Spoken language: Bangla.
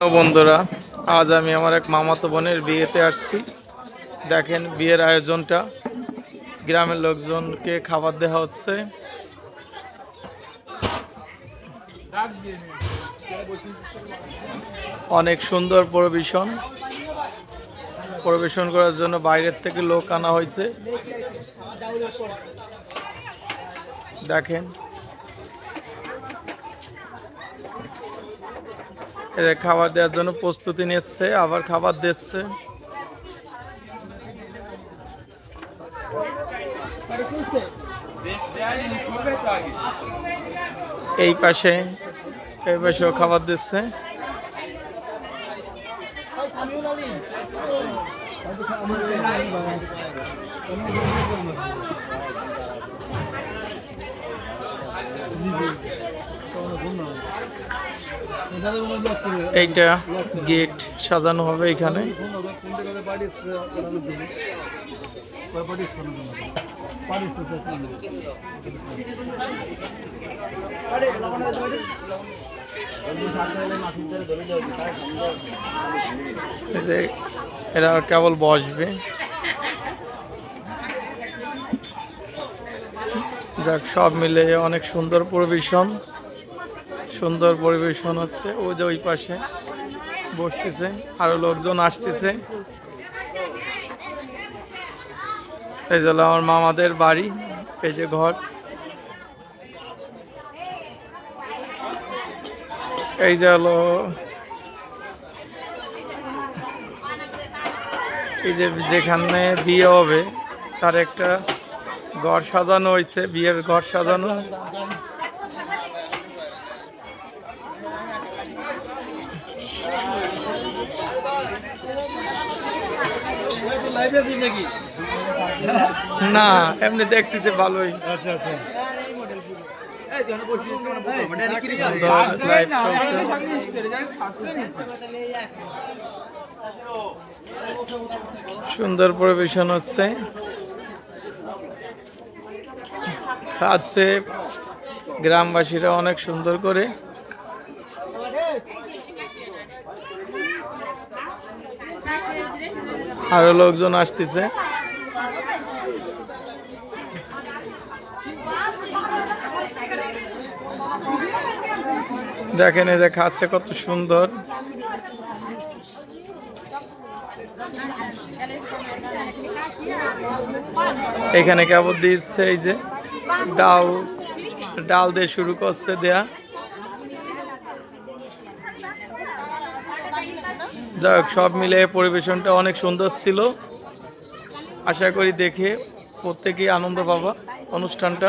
তো বন্ধুরা, আজ আমি আমার এক মামাতো বোনের বিয়েতে আসছি। দেখেন বিয়ের আয়োজনটা, গ্রামের লোকজনকে খাবার দেওয়া হচ্ছে। অনেক সুন্দর পরিবেশন করার জন্য বাইরের থেকে লোক আনা হয়েছে। দেখেন এদের খাবার দেওয়ার জন্য প্রস্তুতি নিচ্ছে, আবার খাবার দিচ্ছে। এই পাশেও খাবার দিচ্ছে। এইটা গেট সাজানো হবে এখানে। এরা কেবল বসবে। যাক, সব মিলে অনেক সুন্দর পরিবেশন হচ্ছে। ও যে ওই পাশে বসতেছে, আরো লোকজন আসতেছে। এই যে আমার মামাদের বাড়ি, এই যে ঘর, এই যে হলো এই যে যেখানে বিয়ে হবে তার একটা ঘর সাজানো হয়েছে, বিয়ের ঘর সাজানো। না, এমনি দেখতেছে ভালোই। আচ্ছা আচ্ছা, সুন্দর পরিবেশন হচ্ছে। খাচ্ছে গ্রামবাসীরা অনেক সুন্দর করে। আরো লোকজন আসতেছে। দেখেন এই যে খাচ্ছে কত সুন্দর। এখানে কেবল দিচ্ছে, এই যে ডাল দিয়ে শুরু করছে দেয়া। যাক, সব মিলে পরিবেশনটা অনেক সুন্দর ছিল। আশা করি দেখে প্রত্যেকেই আনন্দ পাবা অনুষ্ঠানটা।